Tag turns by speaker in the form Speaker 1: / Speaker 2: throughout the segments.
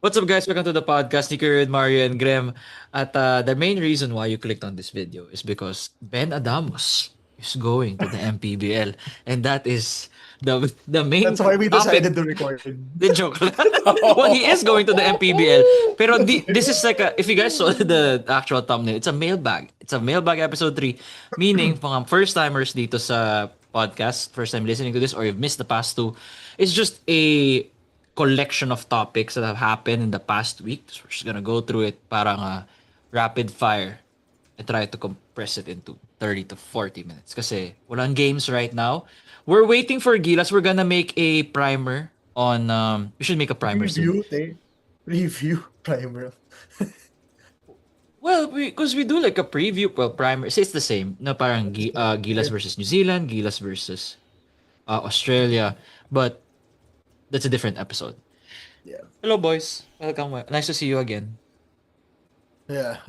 Speaker 1: What's up, guys? Welcome to the podcast. Nico, and Mario, and Graham. At the main reason why you clicked on this video is because Ben Adamos is going to the MPBL, and that is the main
Speaker 2: That's why we
Speaker 1: topic.
Speaker 2: decided to record.
Speaker 1: The joke. Well, he is going to the MPBL. Pero this is like if you guys saw the actual thumbnail, it's a mailbag. It's a mailbag episode 3, meaning mga first timers dito sa podcast, first time listening to this, or you've missed the past two, it's just a collection of topics that have happened in the past week. So we're just gonna go through it parang rapid fire and try to compress it into 30 to 40 minutes. Kasi walang games right now. We're waiting for Gilas. We're gonna make a primer on we should make a primer soon.
Speaker 2: Review primer.
Speaker 1: Well, because we do like a preview, well, primer. So it's the same. No, parang Gilas versus New Zealand, Gilas versus Australia, but that's a different episode.
Speaker 2: Yeah.
Speaker 1: Hello, boys. Welcome. Nice to see you again.
Speaker 2: Yeah.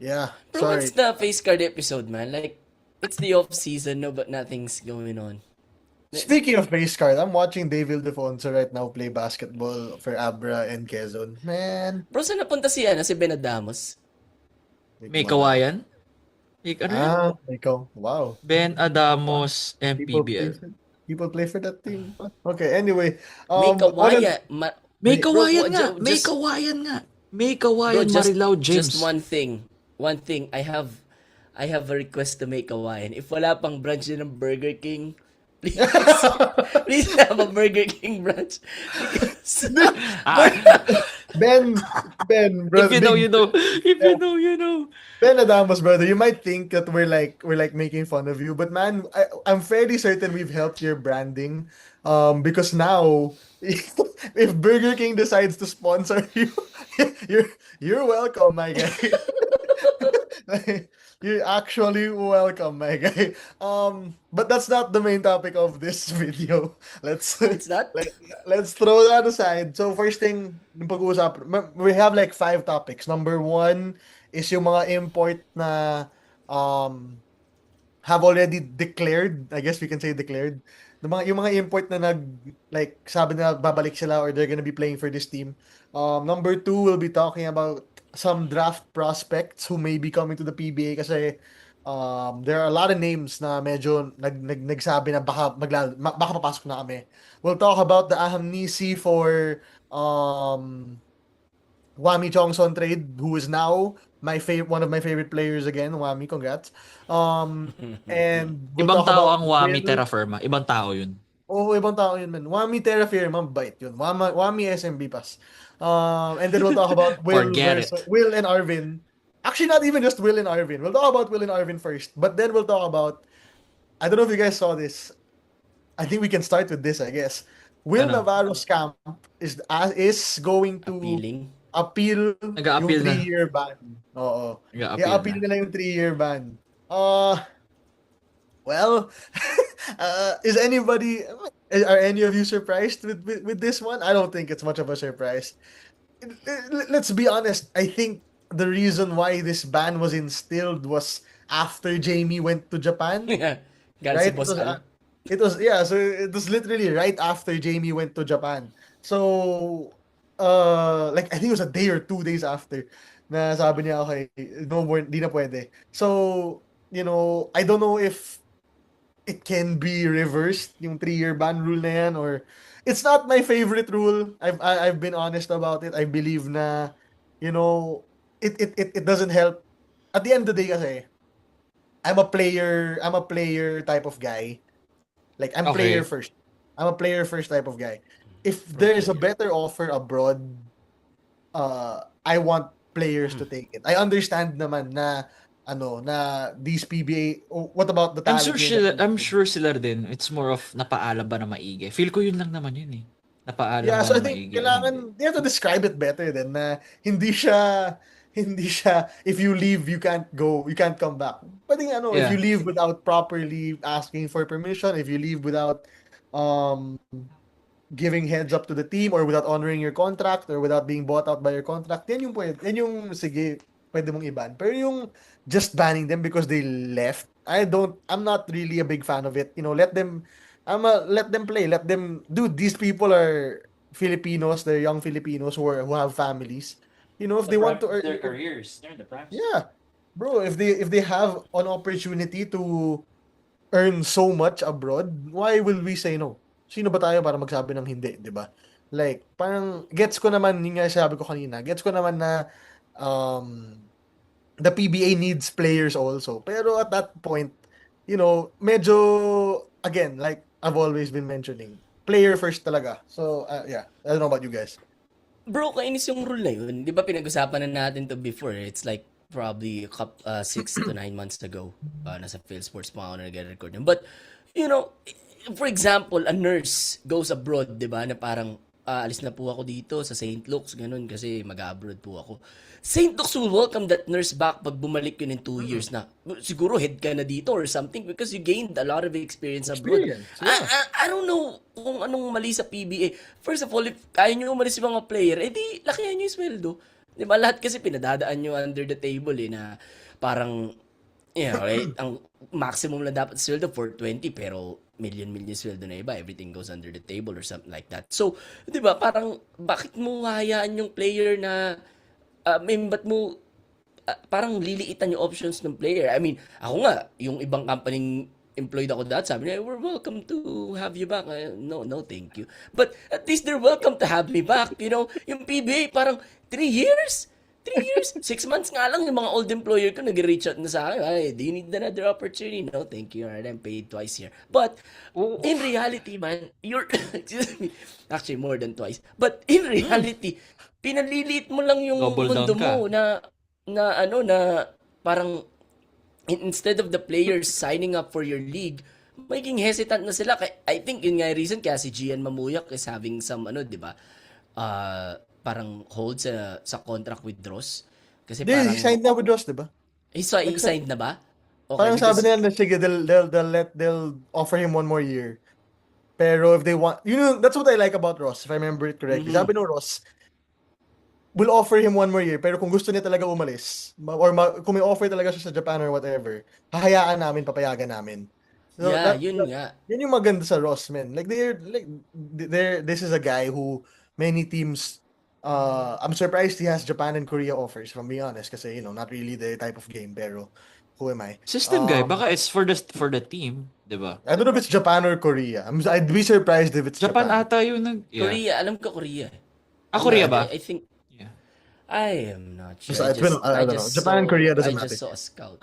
Speaker 2: Yeah.
Speaker 3: Bro,
Speaker 2: Sorry.
Speaker 3: what's the face card episode, man? Like, it's the off season, no, but nothing's going on.
Speaker 2: Speaking of base card, I'm watching David Defonso right now play basketball for Abra and Quezon. Man.
Speaker 3: Bro, saan napunta si Ben Adamos?
Speaker 1: May kawayan? Ano yun?
Speaker 2: Ikaw. Wow.
Speaker 1: Ben Adamos,
Speaker 2: People
Speaker 1: MPBL.
Speaker 2: play for that team. Okay, anyway.
Speaker 3: May kawayan.
Speaker 1: May
Speaker 2: Bro,
Speaker 1: kawayan nga.
Speaker 3: just-
Speaker 1: May kawayan nga. May
Speaker 3: Bro,
Speaker 1: kawayan, Marilao James.
Speaker 3: just one thing. I have a request to make kawayan. If wala pang branch din ng Burger King, please, please have a Burger King branch. Because,
Speaker 2: Ben, bro.
Speaker 1: If you know, you know. If you know, you know.
Speaker 2: Ben Adamos, brother, you might think that we're like making fun of you, but man, I'm fairly certain we've helped your branding. Because now, if Burger King decides to sponsor you, you're welcome, my guy. You're actually welcome, my guy. But that's not the main topic of this video.
Speaker 3: it's not?
Speaker 2: Let's throw that aside. So first thing, yung pag-uusap, we have like 5 topics. Number 1 is yung mga import na have already declared, I guess we can say declared. Yung mga import na like sabi na babalik sila or they're gonna be playing for this team. Number 2, we'll be talking about some draft prospects who may be coming to the PBA kasi there are a lot of names na medyo nagsabi na baka papasok na kami. We'll talk about the Ahamnisi for Wami Chongson trade, who is now one of my favorite players again. Wami, congrats. And we'll
Speaker 1: Ibang
Speaker 2: talk
Speaker 1: tao
Speaker 2: about
Speaker 1: ang Wami
Speaker 2: Will.
Speaker 1: Terra Firma. Ibang tao yun.
Speaker 2: Oo, ibang tao yun, man. Wami Terra Firma, mabait yun. Wami SMB pass. And then we'll talk about
Speaker 1: Forget it.
Speaker 2: Will and Arvin. Actually, not even just Will and Arvin. We'll talk about Will and Arvin first. But then we'll talk about, I don't know if you guys saw this. I think we can start with this, I guess. Will
Speaker 1: Ano?
Speaker 2: Navarro's camp is going to
Speaker 3: Appealing.
Speaker 2: appeal
Speaker 1: Nag-a-appeal
Speaker 2: yung
Speaker 1: na.
Speaker 2: 3-year ban. Oo.
Speaker 1: Nag-a-appeal
Speaker 2: I-appeal
Speaker 1: na.
Speaker 2: nila yung 3-year ban. Well, are any of you surprised with this one? I don't think it's much of a surprise. Let's be honest. I think the reason why this ban was instilled was after Jamie went to Japan.
Speaker 3: Galing si Boss Al.
Speaker 2: So it was literally right after Jamie went to Japan. So like I think it was a day or 2 days after na sabi niya okay, no more, di na pwede. So, I don't know if it can be reversed yung 3-year ban rule na yan, or it's not my favorite rule. I've been honest about it. I believe na it doesn't help. At the end of the day kasi I'm a player type of guy. Like I'm
Speaker 1: Okay.
Speaker 2: player first. I'm a player first type of guy. If there's a better offer abroad, I want players to take it. I understand naman na these PBA, what about the talent?
Speaker 1: I'm sure sila din. It's more of napaalam ba na maigi. Feel ko yun lang naman yun eh. Napaalam
Speaker 2: Yeah,
Speaker 1: ba
Speaker 2: so I
Speaker 1: na
Speaker 2: think
Speaker 1: maigi.
Speaker 2: kailangan, you have to describe it better then na hindi siya, if you leave, you can't come back. Pwede nga, if
Speaker 1: Yeah.
Speaker 2: you leave without properly asking for permission, if you leave without giving heads up to the team or without honoring your contract or without being bought out by your contract, sige, pwede mong iban. Pero yung just banning them because they left, I'm not really a big fan of it. Let them play. Dude, these people are Filipinos, they're young Filipinos who have families. If they want to earn,
Speaker 1: their careers, they're in the prime.
Speaker 2: yeah, bro, if they have an opportunity to earn so much abroad, why will we say no? Sino ba tayo para magsabi ng hindi, 'di ba? Like, parang gets ko naman, yung nga sabi ko kanina, gets ko naman na um the PBA needs players also. Pero at that point, medyo again, like I've always been mentioning, player first talaga. So, yeah, I don't know about you guys.
Speaker 3: Bro, kainis yung rule na yun. Di ba pinag-usapan na natin to before? It's like probably 6 to 9 months ago. Nasa Phil Sports pa ako na nag-record yun. But, for example, a nurse goes abroad, di ba? Na parang, alis na po ako dito sa St. Luke's, ganun, kasi mag-abroad po ako. St. Luke's will welcome that nurse back pag bumalik yun in 2 years na. Siguro head ka na dito or something because you gained a lot of experience abroad. I don't know kung anong mali sa PBA. First of all, if kaya nyo umalis yung mga player, edi lakihan nyo yung sweldo. Di ba? Lahat kasi pinadadaan nyo under the table na parang, right? Ang maximum na dapat sweldo 420 pero million sweldo na iba. Everything goes under the table or something like that. So, di ba? Parang, bakit mo hayaan yung player na ba't mo parang liliitan yung options ng player? I mean, ako nga, yung ibang company employed ako dati, sabi niya, we're welcome to have you back. No, thank you. But at least they're welcome to have me back. Yung PBA, parang 3 years? 3 years? 6 months nga lang, yung mga old employer ko nag-reach out na sa akin, hey, do you need another opportunity? No, thank you. I'm paid twice here. But, in reality, man, excuse me, actually more than twice. But, in reality, pinaliliit mo lang yung
Speaker 1: Double
Speaker 3: mundo
Speaker 1: down ka.
Speaker 3: mo na parang instead of the players signing up for your league, maging hesitant na sila. I think yun nga yung reason kaya si Gian Mamuyak is having some di ba? Parang hold sa contract with Dross. Kasi
Speaker 2: Hindi,
Speaker 3: parang
Speaker 2: he signed na with Ross, di ba?
Speaker 3: he signed na ba? Okay,
Speaker 2: Parang
Speaker 3: because-
Speaker 2: sabi nila na sige, they'll offer him 1 more year. Pero if they want, that's what I like about Ross, if I remember it correctly. Sabi no Ross, we'll offer him 1 more year, pero kung gusto niya talaga umalis, kung may offer talaga siya sa Japan or whatever, hahayaan namin, papayagan namin. So,
Speaker 3: yeah, yun nga.
Speaker 2: Yun yung maganda sa Ross, man. Like, this is a guy who many teams, I'm surprised he has Japan and Korea offers, if I'm being honest, kasi, not really the type of game, pero who am I?
Speaker 1: System guy, baka it's for the team, 'di ba?
Speaker 2: I don't know if it's Japan or Korea. I'd be surprised if it's
Speaker 1: Japan
Speaker 2: Japan.
Speaker 1: ata yung
Speaker 3: Korea, alam ko Korea.
Speaker 1: Korea ba?
Speaker 3: I think
Speaker 1: Yeah.
Speaker 3: I am not sure.
Speaker 2: I don't know. Japan and Korea doesn't
Speaker 3: I
Speaker 2: matter.
Speaker 3: just saw a scout.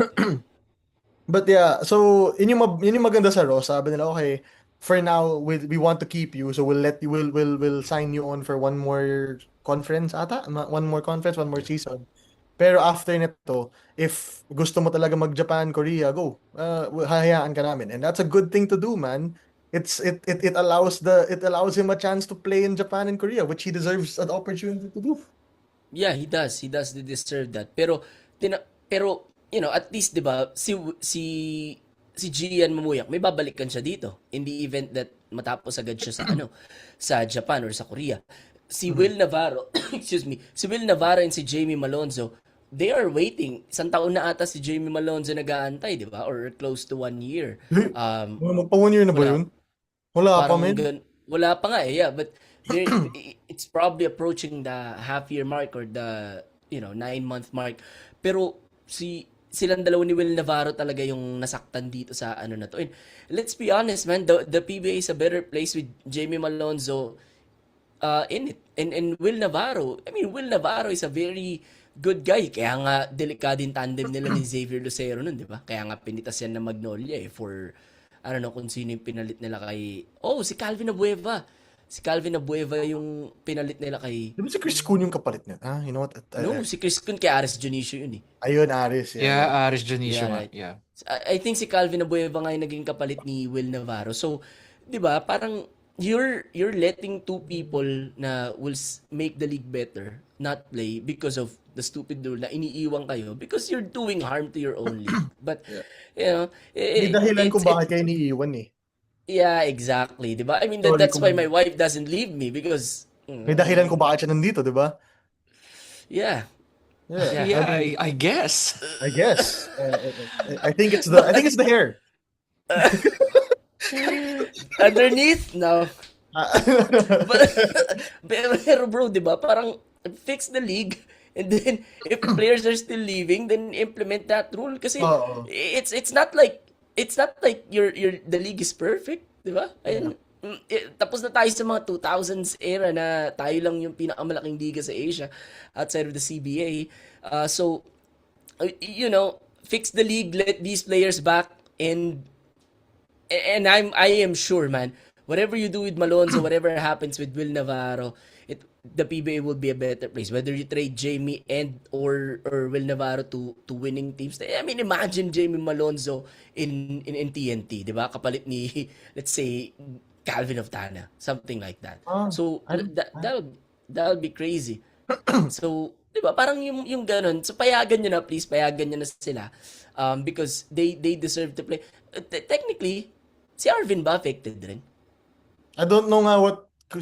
Speaker 2: But yeah, so yun yung maganda sa Ross. Sabi nila, okay, for now we want to keep you, so we'll sign you on for 1 more conference ata, 1 more conference, 1 more season. Pero after nito, if gusto mo talaga mag-Japan, Korea, go. Hahayaan ka namin. And that's a good thing to do, man. It allows him a chance to play in Japan and Korea, which he deserves an opportunity to do.
Speaker 3: Yeah, he does. He does deserve that. Pero at least 'di ba si Gian Mamuyak, may babalikan siya dito in the event that matapos agad siya sa Japan or sa Korea. Si Will Navarro, excuse me, si Will Navarro and si Jamie Malonzo, they are waiting. 1 taon na ata si Jamie Malonzo nag-aantay, 'di ba? Or close to 1 year.
Speaker 2: Pa 1 year na ba
Speaker 3: wala.
Speaker 2: yun? Wala pa,
Speaker 3: Parang
Speaker 2: man.
Speaker 3: wala pa nga yeah, but it's probably approaching the half year mark or the 9-month mark. Pero silang dalawa ni Will Navarro talaga yung nasaktan dito sa na to. And let's be honest, man, the PBA is a better place with Jamie Malonzo in it. And Will Navarro, I mean, Will Navarro is a very good guy. Kaya nga delikadong tandem nila ni Xavier Lucero nun, di ba? Kaya nga pinitas yan na Magnolia for I don't know kung sino yung pinalit nila kay si Calvin Abueva. Si Calvin Abueva yung pinalit nila kay
Speaker 2: Di ba si Chris Kun yung kapalit niya? You know what?
Speaker 3: No, si Chris Kun kay Aris Dionisio yun eh.
Speaker 2: Ayun, Aris.
Speaker 1: Yeah, Aris Dionisio.
Speaker 3: Yeah,
Speaker 1: nga.
Speaker 3: right.
Speaker 1: Yeah.
Speaker 3: I think si Calvin Abueva nga yung naging kapalit ni Will Navarro. So, 'di ba, parang you're letting 2 people na will make the league better not play because of the stupid rule na iniiwan kayo because you're doing harm to your own league. But
Speaker 2: Hindi dahilan kung bakit kayo niiwan eh.
Speaker 3: Yeah, exactly, 'di ba? I mean
Speaker 2: Sorry
Speaker 3: that's why
Speaker 2: kung-
Speaker 3: my wife doesn't leave me because
Speaker 2: May dahilan kung bakit siya nandito, di ba?
Speaker 3: yeah.
Speaker 1: Yeah, I guess.
Speaker 2: I guess. I think it's the hair.
Speaker 3: Underneath, no. But, pero bro, di ba? Parang fix the league and then if players are still leaving, then implement that rule. Kasi
Speaker 2: Oo.
Speaker 3: it's not like your the league is perfect, di ba? Ayun, tapos na tayo sa mga 2000s era na tayo lang yung pinakamalaking liga sa Asia outside of the CBA. So, fix the league, let these players back, and I am sure, man, whatever you do with Malonzo, whatever happens with Will Navarro, the PBA will be a better place. Whether you trade Jamie and or Will Navarro to winning teams. I mean, imagine Jamie Malonzo in TNT, 'di ba? Kapalit ni let's say Calvin of Tana, something like that. So that would be crazy. So, 'di ba? Parang yung ganun. So payagan niyo na, please, payagan niyo na sila. Because they deserve to play. Technically, si Arvin ba affected rin?
Speaker 2: I don't know nga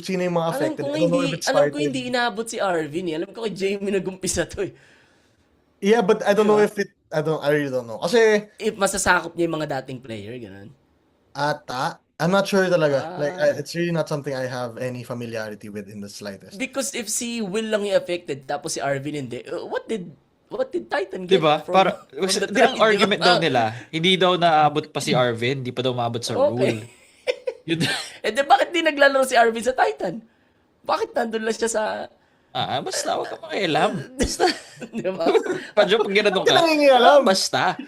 Speaker 2: sino yung mga affected. I don't know if it
Speaker 3: Alam ko
Speaker 2: started.
Speaker 3: hindi inaabot si Arvin eh. Alam ko kay Jamie nag-umpisa to eh.
Speaker 2: Yeah, but I don't know
Speaker 3: Diba?
Speaker 2: if I really don't know. Kasi,
Speaker 3: If masasakop niya yung mga dating player, ganun.
Speaker 2: I'm not sure talaga. Like,
Speaker 3: Ah.
Speaker 2: it's really not something I have any familiarity with in the slightest.
Speaker 3: Because if si Will lang yung affected, tapos si Arvin hindi, what did Titan get
Speaker 1: 'Di ba?
Speaker 3: from,
Speaker 1: Para
Speaker 3: from the
Speaker 1: di ang
Speaker 3: trade,
Speaker 1: argument
Speaker 3: di ba?
Speaker 1: daw nila, hindi daw naabot pa si Arvin, hindi pa daw maabot sa
Speaker 3: Okay.
Speaker 1: rule. Yun,
Speaker 3: Eh di bakit di naglalaro si Arvin sa Titan? Bakit nandun lang siya sa...
Speaker 1: basta wag ka makialam. Basta,
Speaker 3: Di ba?
Speaker 1: Padyo, pag ginanong ka,
Speaker 2: Nangingialam.
Speaker 1: basta.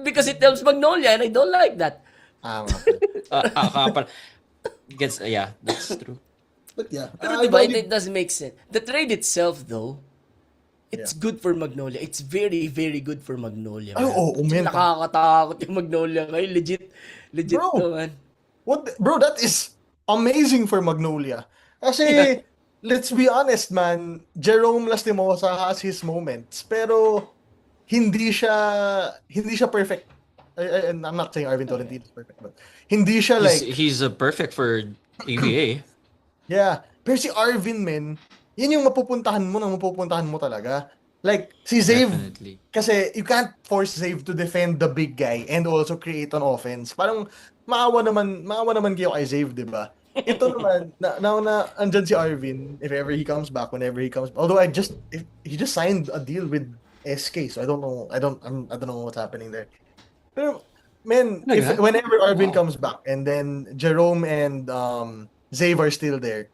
Speaker 3: Because it helps Magnolia and I don't like that.
Speaker 2: Nga.
Speaker 1: Kapal. Yeah, that's true.
Speaker 2: But yeah.
Speaker 3: Pero diba, it does make sense. The trade itself, though, it's good for Magnolia. It's very, very good for Magnolia.
Speaker 2: Ay,
Speaker 3: man.
Speaker 2: oo, man.
Speaker 3: Nakakatakot yung Magnolia ngayon. Legit
Speaker 2: Bro.
Speaker 3: to, man.
Speaker 2: Bro, that is amazing for Magnolia. Kasi, let's be honest, man, Jerome Lastimosa has his moments, pero hindi siya perfect. I'm not saying Arvin Tolentino is perfect, but hindi siya like,
Speaker 1: He's perfect for ABA.
Speaker 2: yeah. Pero si Arvin, man, yun yung mapupuntahan mo talaga. Like, si Zave,
Speaker 1: Definitely.
Speaker 2: kasi you can't force Zave to defend the big guy and also create an offense. Parang maawa naman kayo kay Zave, 'di ba? Ito naman na andyan si Arvin if ever he comes back, whenever he comes. Although he just signed a deal with SK, so I don't know. I don't know what's happening there. Pero man, whenever Arvin comes back and then Jerome and Zave are still there,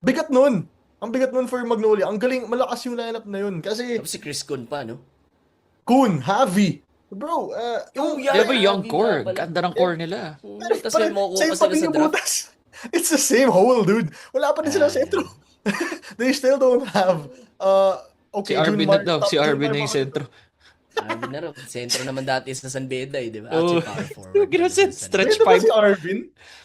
Speaker 2: bigat nun. Ang bigat nun for Magnolia. Ang galing, malakas yung lineup na yun. Kasi
Speaker 3: Tapos si Chris Kun pa, no?
Speaker 2: Kun, Javi. Bro,
Speaker 3: Oh,
Speaker 1: They have a young
Speaker 3: Javi
Speaker 1: core.
Speaker 3: nga pala.
Speaker 1: Ganda ng core nila.
Speaker 3: Tapos may
Speaker 2: parang
Speaker 3: makukuha
Speaker 2: same
Speaker 3: pa sila
Speaker 2: pati
Speaker 3: sa
Speaker 2: yung
Speaker 3: draft.
Speaker 2: butas. It's the same hole, dude. Wala pa din sila sentro. They still don't have
Speaker 1: Si
Speaker 2: okay,
Speaker 1: Arvin na daw. Si Arvin na
Speaker 2: Junmar
Speaker 1: yung sentro.
Speaker 3: Arvin na raw. Sentro naman dati sa San Beda, eh, di ba?
Speaker 1: Oh.
Speaker 3: Actually, power forward.
Speaker 1: Ginawa
Speaker 2: Stretch
Speaker 1: stretch
Speaker 2: ba
Speaker 1: 5.
Speaker 2: si Arvin?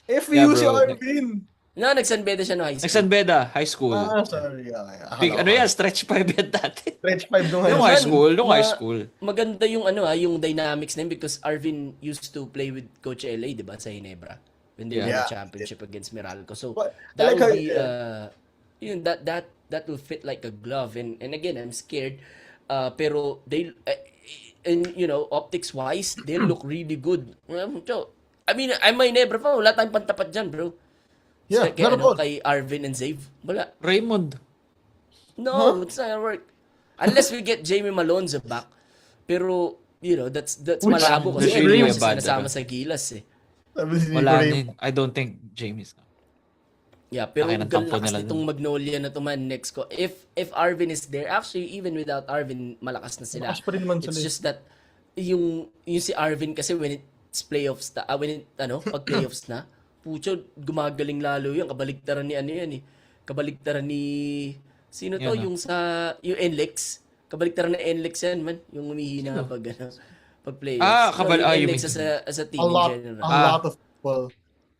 Speaker 2: FU
Speaker 1: Yeah,
Speaker 2: si
Speaker 1: bro.
Speaker 2: Arvin.
Speaker 3: No, nag-San Beda siya no high school.
Speaker 1: Nagsan Beda, high school.
Speaker 2: Sorry. Okay.
Speaker 1: Big, ano yan, stretch 5 yan dati.
Speaker 2: Stretch 5 nung
Speaker 1: Nung
Speaker 2: high
Speaker 1: high
Speaker 2: school.
Speaker 1: school, nung high school.
Speaker 3: Maganda yung yung dynamics na yun because Arvin used to play with Coach LA, di ba, sa Ginebra. When they won
Speaker 2: Yeah.
Speaker 3: the championship against Meralco. So,
Speaker 2: But,
Speaker 3: that
Speaker 2: like
Speaker 3: would
Speaker 2: how-
Speaker 3: be, that will fit like a glove. And again, I'm scared. Pero they, and optics-wise, they look really good. So, I mean, I'm a Ginebra fan. Wala tayong pantapat dyan, bro.
Speaker 2: Yeah,
Speaker 3: Kay,
Speaker 2: not at all.
Speaker 3: kay Arvin and Zave. Wala.
Speaker 1: Raymond.
Speaker 3: No, it's not gonna work. Unless we get Jamie Malonzo back. Pero, that's
Speaker 2: Which-
Speaker 3: malabo kasi
Speaker 1: Which
Speaker 3: every
Speaker 1: really
Speaker 3: year
Speaker 1: a
Speaker 3: siya
Speaker 1: bad,
Speaker 3: sinasama sa Gilas eh.
Speaker 2: Sabi si
Speaker 1: Wala
Speaker 2: Ray,
Speaker 1: din. I don't think Jamie's.
Speaker 3: Yeah, pero
Speaker 1: Akin ang tampo
Speaker 3: lakas
Speaker 1: nila
Speaker 3: nitong Magnolia na to man next ko. If Arvin is there, actually even without Arvin, malakas na sila.
Speaker 2: Malakas pa rin naman
Speaker 3: It's
Speaker 2: sila eh.
Speaker 3: just that yung si Arvin kasi when it's playoffs pag playoffs na, pucho gumagaling lalo yun. Kabaligtaran ni ano yan eh. Kabaligtaran ni sino to
Speaker 1: Yan,
Speaker 3: yung yung NLEX. Kabaligtaran ng NLEX yan man, yung humihina pag pag playoffs.
Speaker 1: You
Speaker 3: NLEX
Speaker 1: mean-
Speaker 3: as a team
Speaker 2: a
Speaker 3: in
Speaker 2: lot,
Speaker 3: general.
Speaker 2: a lot of people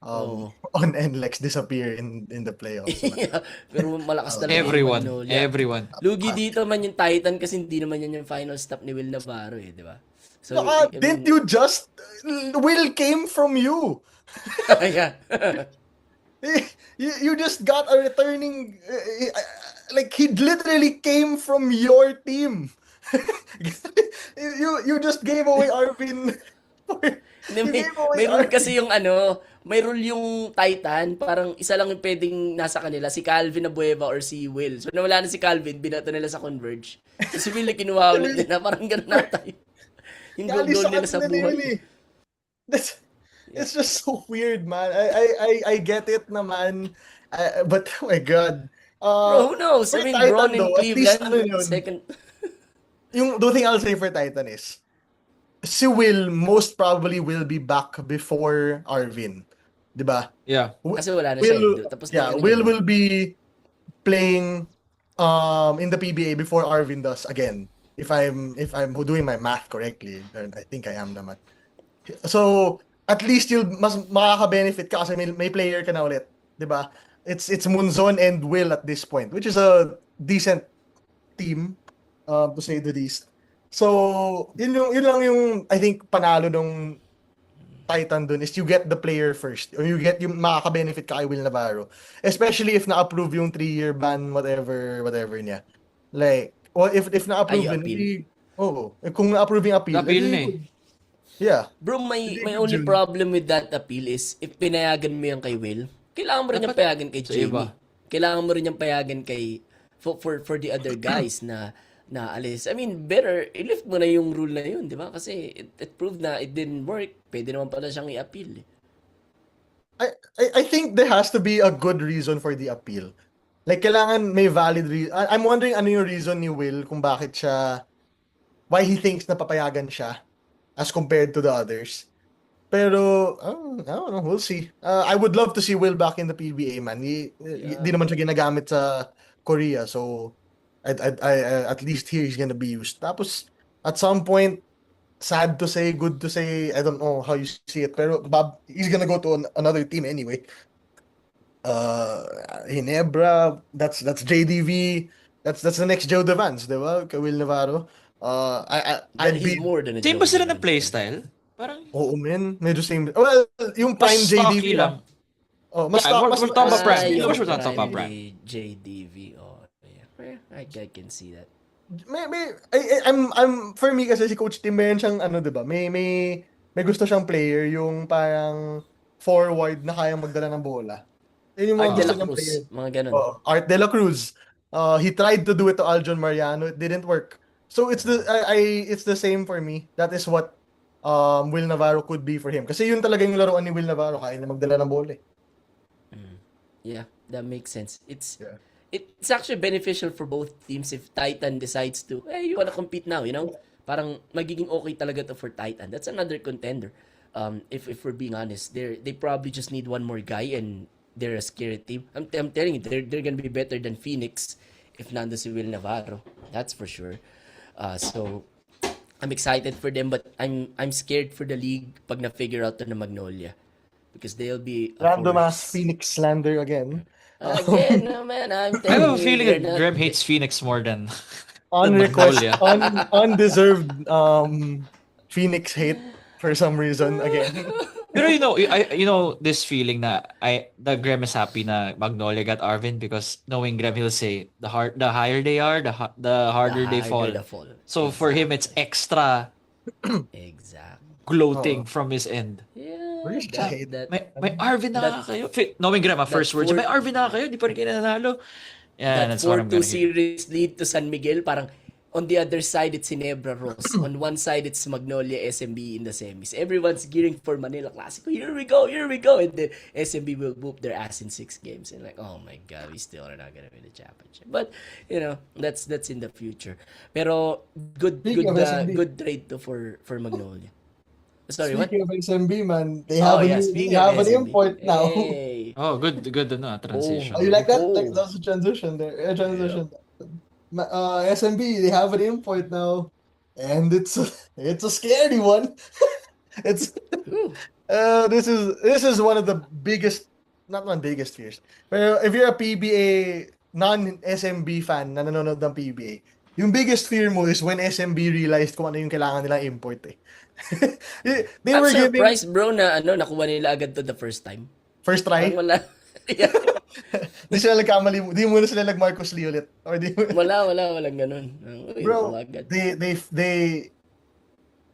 Speaker 3: Oo.
Speaker 2: on NLEX disappear in the playoffs.
Speaker 3: Yeah, pero malakas talaga yung
Speaker 1: Everyone.
Speaker 3: Magnolia.
Speaker 1: Everyone.
Speaker 3: Lugi dito man yung Titan kasi hindi naman yan yung final stop ni Will Navarro eh, di ba? So,
Speaker 2: Didn't you just Will came from you?
Speaker 3: yeah.
Speaker 2: You just got a returning like he literally came from your team. you just gave away Arvin
Speaker 3: Hindi,
Speaker 2: You
Speaker 3: may,
Speaker 2: gave away
Speaker 3: may rule
Speaker 2: Arvin.
Speaker 3: kasi yung may rule yung Titan, parang isa lang yung pwedeng nasa kanila, si Calvin Abueva or si Will. So nawala na si Calvin, binato nila sa Converge. So si Will yung kinuha ulit nila, parang ganun na tayo. Yung
Speaker 2: Kaalis
Speaker 3: goal
Speaker 2: sa
Speaker 3: nila sa
Speaker 2: kanila ni Will
Speaker 3: buhay.
Speaker 2: eh. That's, it's just so weird, man. I get it naman. But, oh my God.
Speaker 3: Bro, who knows? I
Speaker 2: For
Speaker 3: mean, Braun
Speaker 2: Titan
Speaker 3: in
Speaker 2: though, at least ano
Speaker 3: Cleveland,
Speaker 2: yun,
Speaker 3: second.
Speaker 2: the thing I'll say for Titan is, si Will most probably will be back before Arvin. 'Di ba?
Speaker 1: Yeah.
Speaker 3: Kasi wala na siya eh. Tapos na yung ano niya,
Speaker 2: Will
Speaker 3: bro.
Speaker 2: will be playing in the PBA before Arvin does again. If I'm doing my math correctly, and I think I am naman. So, at least you'll mas makaka-benefit ka kasi may player ka na ulit, 'di ba? It's Munzon and Will at this point, which is a decent team, to say the least. So, yun lang yung I think panalo nung Titan dun is you get the player first or you get yung makaka-benefit ka kay Will Navarro. Especially if na-approve yung 3-year ban whatever niya. Like, or if na-approve
Speaker 3: Ay,
Speaker 2: yun,
Speaker 3: appeal.
Speaker 2: kung na-approve yung appeal,
Speaker 1: Appeal
Speaker 2: edi
Speaker 1: na eh.
Speaker 2: good. Yeah.
Speaker 3: Bro, my
Speaker 2: Hindi
Speaker 3: only
Speaker 2: yun.
Speaker 3: problem with that appeal is if pinayagan mo yan kay Will, kailangan mo rin yung
Speaker 1: Dapat
Speaker 3: payagan kay
Speaker 1: sa
Speaker 3: Jamie.
Speaker 1: iba.
Speaker 3: Kailangan mo rin yung payagan kay for the other guys na alis. I mean, better i-lift mo na yung rule na yun, di ba? Kasi it proved na it didn't work. Pwede naman pala siyang i-appeal. Eh.
Speaker 2: I think there has to be a good reason for the appeal. Like, kailangan may valid reason. I'm wondering ano yung reason ni Will kung bakit why he thinks na papayagan siya as compared to the others. Pero, I don't know, we'll see. I would love to see Will back in the PBA, man. Di naman siya ginagamit sa Korea, so at least here he's gonna be used. Tapos, at some point, sad to say, good to say, I don't know how you see it, pero he's gonna go to another team anyway. Hinebra, that's JDV, that's the next Joe Devans, di ba? Kay Will Navarro.
Speaker 3: But
Speaker 2: I'd
Speaker 3: he's
Speaker 2: be,
Speaker 3: more than a
Speaker 1: Same ba
Speaker 3: Joe
Speaker 1: sila ng
Speaker 3: Devans.
Speaker 1: playstyle? Parang
Speaker 2: oo men, medyo same. Well, yung
Speaker 1: mas
Speaker 2: prime
Speaker 1: stocky
Speaker 2: JDV
Speaker 1: lang.
Speaker 2: Oh, mas
Speaker 1: Yeah, more top of brand.
Speaker 3: Yung
Speaker 1: Much more top of
Speaker 3: prime
Speaker 1: brand.
Speaker 3: ni JDV. Oh, yeah. I can see that.
Speaker 2: I'm for me kasi si Coach Tim meron siyang ano 'di ba? May gusto siyang player yung parang forward na kayang magdala ng bola. Yun yung mga
Speaker 3: Art de
Speaker 2: gusto
Speaker 3: la
Speaker 2: niyang
Speaker 3: Cruz.
Speaker 2: player.
Speaker 3: Mga ganun.
Speaker 2: Art de la Cruz. He tried to do it to Aljon Mariano, it didn't work. So it's the same for me. That is what Will Navarro could be for him. Kasi yun talaga yung laruan ni Will Navarro, kaya na magdala ng bola.
Speaker 3: Yeah, that makes sense.
Speaker 2: Yeah.
Speaker 3: It's actually beneficial for both teams if Titan decides to, hey, you wanna compete now, you know? Parang magiging okay talaga to for Titan. That's another contender. If we're being honest, they probably just need one more guy and they're a scary team. I'm telling you, they're gonna be better than Phoenix if nando si Will Navarro. That's for sure. So I'm excited for them, but I'm scared for the league pag na-figure out to na Magnolia. Because they'll be a
Speaker 2: Random ass
Speaker 3: force.
Speaker 2: Phoenix slander again.
Speaker 3: Again, no, man, I'm
Speaker 1: I have
Speaker 3: telling
Speaker 1: a
Speaker 3: you,
Speaker 1: feeling
Speaker 3: they're
Speaker 1: that
Speaker 3: not-
Speaker 1: Graham hates Phoenix more than
Speaker 2: On
Speaker 1: The
Speaker 2: request,
Speaker 1: Magnolia.
Speaker 2: undeserved Phoenix hate for some reason again.
Speaker 1: Pero you know this feeling na the Graham is happy na Magnolia got Arvin because knowing Graham he'll say the higher they are the harder they fall.
Speaker 3: the fall.
Speaker 1: So for him it's extra
Speaker 3: Exactly.
Speaker 1: gloating from his end.
Speaker 3: Yeah,
Speaker 2: Where's the hate?
Speaker 1: May Arvin na kayo. Knowing Graham, first words, may Arvin na kayo, di pa rin kayo nanalo. Yeah,
Speaker 3: that
Speaker 1: that's what I'm
Speaker 3: 4-2
Speaker 1: gonna hear.
Speaker 3: series lead to San Miguel, parang on the other side it's Ginebra Rose. On one side it's Magnolia SMB in the semis. Everyone's gearing for Manila Classico. Here we go. And then SMB will whoop their ass in 6 games. And like, oh my God, we still are not gonna win the championship. But that's in the future. Pero
Speaker 2: Speaking of SMB.
Speaker 3: good trade to for Magnolia. Sorry, what?
Speaker 2: Speaking of SMB, man, they
Speaker 3: Oh,
Speaker 2: have
Speaker 3: yeah,
Speaker 2: they
Speaker 3: speaking
Speaker 2: have
Speaker 3: of
Speaker 2: an
Speaker 3: SMB.
Speaker 2: import now.
Speaker 3: Hey.
Speaker 1: Oh, good transition.
Speaker 2: Oh, you like that?
Speaker 3: Oh.
Speaker 2: Like, that's a transition there. A transition. SMB, they have an import now, and it's a scary one. It's
Speaker 3: Ooh.
Speaker 2: this is one of the biggest, not one biggest fears. But if you're a PBA non-SMB fan na nanonood ng PBA, yung biggest fear mo is when SMB realized kung ano yung kailangan nilang import eh. They
Speaker 3: I'm
Speaker 2: were giving
Speaker 3: surprised, bro, na nakuha nila agad to the first time.
Speaker 2: first try.
Speaker 3: Parang wala. Yeah.
Speaker 2: Di sila nagkamali. Di muna sila nag-Marcos Lee ulit. Or di
Speaker 3: Walang ganun. Uy,
Speaker 2: Bro,
Speaker 3: nakuha agad.
Speaker 2: they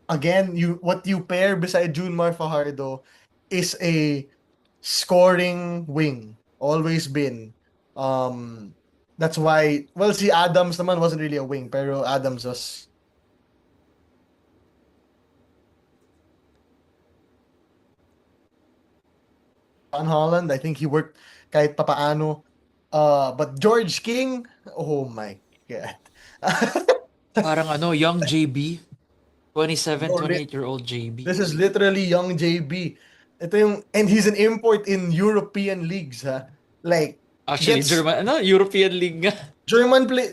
Speaker 2: again, what you pair beside Junmar Fajardo is a scoring wing. Always been. That's why, well, si Adams naman wasn't really a wing, pero Adams was. John Holland, I think he worked kahit papaano. But George King, oh my God.
Speaker 1: Parang young JB. 27,
Speaker 2: Bro,
Speaker 1: 28-year-old JB.
Speaker 2: This is literally young JB. And he's an import in European leagues, ha. Like,
Speaker 1: Actually,
Speaker 2: gets
Speaker 1: European League nga.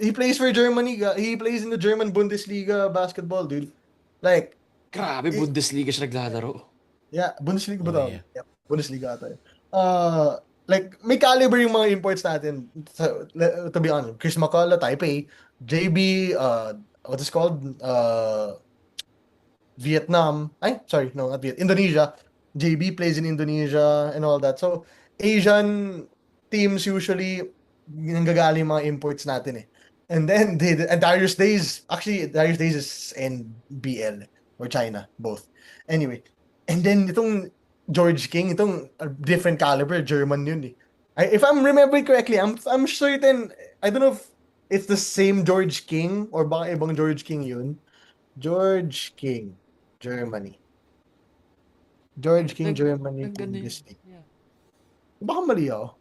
Speaker 2: he plays for Germany. He plays in the German Bundesliga basketball, dude. Like,
Speaker 1: Grabe, Bundesliga siya naglalaro.
Speaker 2: yeah, Bundesliga ba
Speaker 3: Oh,
Speaker 2: daw?
Speaker 3: yeah.
Speaker 2: Yep, Bundesliga ata yun. Like, may caliber yung mga imports natin. To be honest, Chris McCullough, Taipei, JB, what is called? Vietnam. Sorry, no, not Vietnam. Indonesia. JB plays in Indonesia and all that. So, Asian teams usually nanggagaling mga imports natin eh. And then, and Darius Days is NBL or China, both. Anyway, and then itong George King, itong different caliber, German yun eh. If I'm remembering correctly, I'm certain, I don't know if it's the same George King or baka ibang George King yun. George King, Germany. George King, Germany. Bundesliga.
Speaker 1: Yeah.
Speaker 2: Baka mali ako.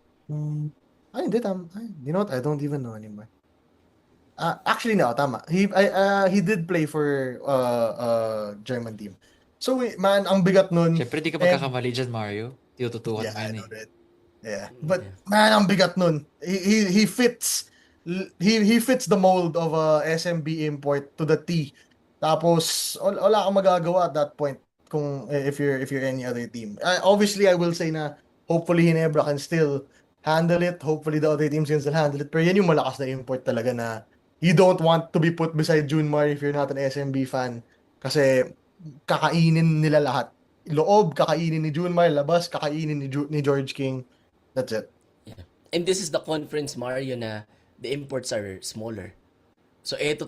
Speaker 2: Hindi, tama. You know what? I don't even know anymore. Actually, no, tama. He did play for German team. So, man, ang bigat nun.
Speaker 1: Siyempre, di ka
Speaker 2: And-
Speaker 1: magkakamali dyan, Mario. Tinututukan
Speaker 2: Yeah,
Speaker 1: mo
Speaker 2: I
Speaker 1: yun
Speaker 2: know
Speaker 1: eh.
Speaker 2: that. Yeah, but man, ang bigat nun. He fits. He fits the mold of a SMB import to the T. Tapos wala kang magagawa at that point kung if you're any other team. Obviously, I will say na hopefully Hinebra can still handle it. Hopefully the other teams can still handle it. Pero yan yung malakas na import talaga na you don't want to be put beside Junmar if you're not an SMB fan. Kasi kakainin nila lahat. Loob, kakainin ni Junmar. Labas, kakainin ni George King. That's it.
Speaker 3: Yeah. And this is the conference, Mario, na the imports are smaller. So, ito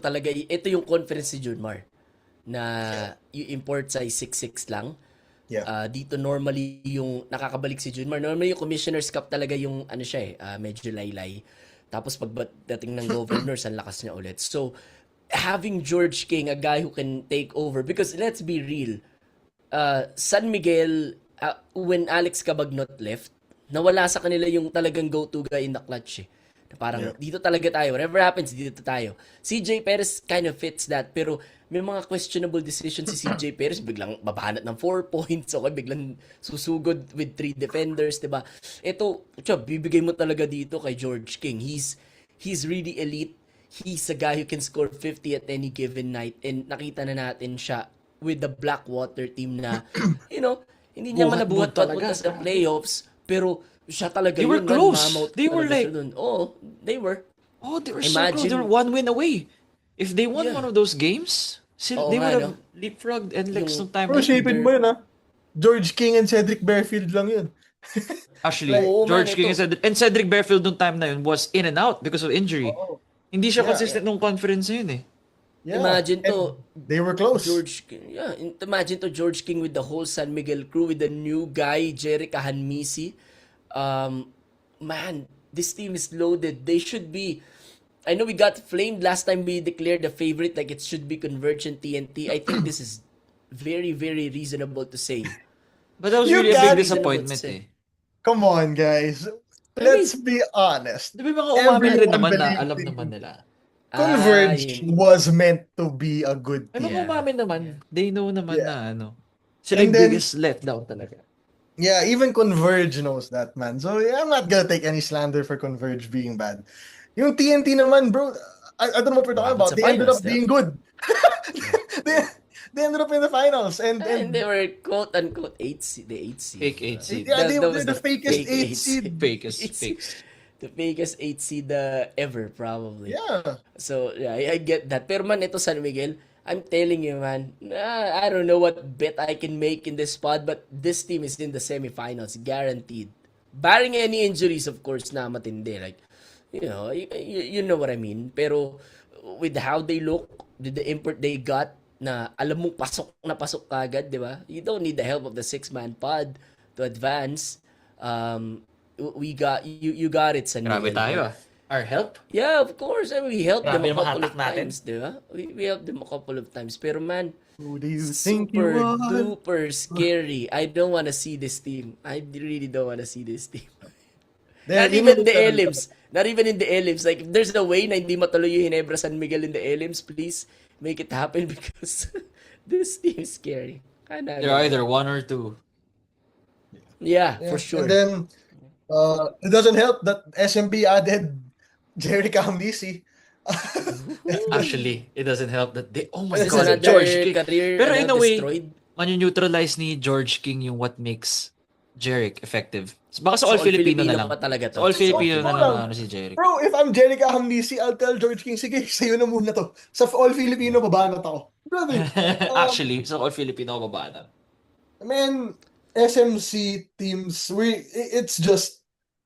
Speaker 3: yung conference si Junmar na yung import size 6'6 lang.
Speaker 2: Yeah.
Speaker 3: Dito normally yung nakakabalik si Junmar. Normally yung Commissioner's Cup talaga yung siya medyo laylay. Tapos pagdating ng Governors, ang lakas niya ulit. So, having George King, a guy who can take over, because let's be real, San Miguel, when Alex Cabagnot left, nawala sa kanila yung talagang go-to guy in the clutch eh. Parang dito talaga tayo. Whatever happens, dito tayo. CJ Perez kind of fits that. Pero may mga questionable decisions si CJ Perez. Biglang babanat ng 4 points. Okay, biglang susugod with 3 defenders. Diba? Ito, bibigay mo talaga dito kay George King. He's really elite. He's a guy who can score 50 at any given night. And nakita na natin siya with the Blackwater team na, hindi niya man nabuhat
Speaker 1: talaga.
Speaker 3: papunta sa playoffs. Pero siya talaga
Speaker 1: They were
Speaker 3: yung
Speaker 1: close.
Speaker 3: nagmamouth
Speaker 1: They were
Speaker 3: talaga
Speaker 1: like-
Speaker 3: siya dun. Oo, they were.
Speaker 1: Oh, they were so
Speaker 3: Imagine-
Speaker 1: close. They were 1 win away. If they won
Speaker 3: Yeah.
Speaker 1: one of those games,
Speaker 3: Oo
Speaker 1: they
Speaker 3: nga,
Speaker 1: would have leapfrogged and like
Speaker 3: Yung-
Speaker 1: some time.
Speaker 2: Bro, shaping mo yun, ha? George King and Cedric Bearfield lang yun.
Speaker 1: Actually,
Speaker 3: Oo, man,
Speaker 1: George King
Speaker 3: ito.
Speaker 1: and Cedric Bearfield nung time na yun was in and out because of injury.
Speaker 2: Oo.
Speaker 1: Hindi siya
Speaker 2: Yeah,
Speaker 1: consistent nung conference na yun eh.
Speaker 2: Yeah.
Speaker 3: Imagine
Speaker 2: And
Speaker 3: to,
Speaker 2: they were close.
Speaker 3: George King. Yeah, imagine to George King with the whole San Miguel crew with the new guy, Jerry Kahanmisi. Man, this team is loaded. They should be. I know we got flamed last time we declared the favorite like it should be Convergent TNT. I think this is very, very reasonable to say.
Speaker 1: But that was
Speaker 2: You
Speaker 1: really a
Speaker 2: can't-
Speaker 1: big disappointment
Speaker 3: say.
Speaker 1: eh.
Speaker 2: Come on, guys. Let's be honest.
Speaker 1: Di ba mga umamin rin
Speaker 2: Everyone
Speaker 1: naman na
Speaker 2: believed
Speaker 1: alam
Speaker 2: in-
Speaker 1: naman nila.
Speaker 2: Converge
Speaker 3: yun.
Speaker 2: was meant to be a good
Speaker 1: Alam
Speaker 2: team.
Speaker 1: mo
Speaker 3: Yeah.
Speaker 1: umamin naman, they know naman
Speaker 2: Yeah.
Speaker 1: na sila
Speaker 2: And
Speaker 1: yung
Speaker 2: then-
Speaker 1: biggest letdown talaga.
Speaker 2: Yeah, even Converge knows that, man. So yeah, I'm not gonna take any slander for Converge being bad. Yung TNT naman, bro, I don't know what we're talking
Speaker 3: Wow,
Speaker 2: about.
Speaker 3: it's a
Speaker 2: They ended up
Speaker 3: finals,
Speaker 2: being good. they ended up in the finals, and
Speaker 3: And they were quote unquote 8 seed, the 8 seed.
Speaker 1: Fake 8 seed.
Speaker 2: yeah, they
Speaker 3: That
Speaker 2: were
Speaker 3: was
Speaker 2: the fakest
Speaker 3: fake
Speaker 2: 8 seed.
Speaker 1: Fakest,
Speaker 3: It's-
Speaker 1: fakes.
Speaker 3: The fakest 8 seed ever, probably.
Speaker 2: Yeah.
Speaker 3: So, yeah, I get that. Pero man, ito San Miguel, I'm telling you, man, I don't know what bet I can make in this spot, but this team is in the semifinals, guaranteed. Barring any injuries, of course, na matindi. Like, you know what I mean. Pero, with how they look, with the import they got, na alam mo pasok kagad, di ba? You don't need the help of the six-man pod to advance. We got you got it, San
Speaker 1: Grabe
Speaker 3: Miguel.
Speaker 1: tayo
Speaker 3: But
Speaker 1: ah. Our help?
Speaker 3: yeah, of course. I mean, we helped them
Speaker 1: Grabe
Speaker 3: a
Speaker 1: yung mga
Speaker 3: couple of
Speaker 1: attack natin.
Speaker 3: times, di ba? We helped them a couple of times. Pero man,
Speaker 2: Who do you think you
Speaker 3: super
Speaker 2: are?
Speaker 3: duper scary. I don't want to see this team. I really don't want to see this team. Not
Speaker 2: Then,
Speaker 3: even the elims. Not even in the elims. Like, if there's a way na hindi matuloy yung Ginebra San Miguel in the elims, please make it happen because this team is scary. Kinda
Speaker 1: They're either 1 or 2.
Speaker 3: Yeah,
Speaker 2: Yeah.
Speaker 3: for sure.
Speaker 2: And then, it doesn't help that SMB added Jerry Camnisi.
Speaker 1: Actually, it doesn't help that they, oh my
Speaker 3: This is
Speaker 1: god,
Speaker 3: another
Speaker 1: George King.
Speaker 3: career
Speaker 1: Pero in a way,
Speaker 3: destroyed.
Speaker 1: neutralize ni George King yung what makes Jerick effective. Baka sa
Speaker 3: So,
Speaker 1: All Filipino na lang.
Speaker 3: pa talaga to.
Speaker 1: Sa All Filipino na
Speaker 2: So,
Speaker 1: lang si Jerick.
Speaker 2: Bro, if I'm Jerry Camnisi, I'll tell George King, sige, sa'yo na muna to. Sa All Filipino, babanat ako. Brother,
Speaker 1: Actually, sa All Filipino ako babana.
Speaker 2: man, SMC teams,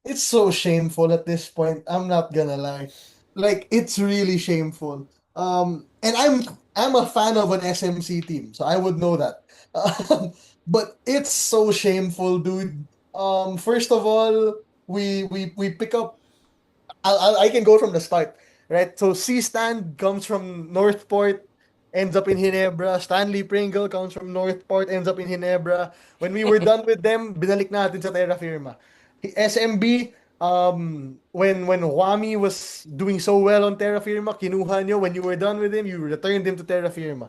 Speaker 2: it's so shameful at this point. I'm not gonna lie. Like, it's really shameful. And I'm a fan of an SMC team, so I would know that. But it's so shameful, dude. First of all, we pick up. I can go from the start, right? So C Stand comes from Northport, ends up in Ginebra. Stanley Pringle comes from Northport, ends up in Ginebra. When we were done with them, binalik natin sa Terra Firma. SMB, when Wami was doing so well on Terra Firma, kinuha nyo. When you were done with him, you returned him to Terra Firma.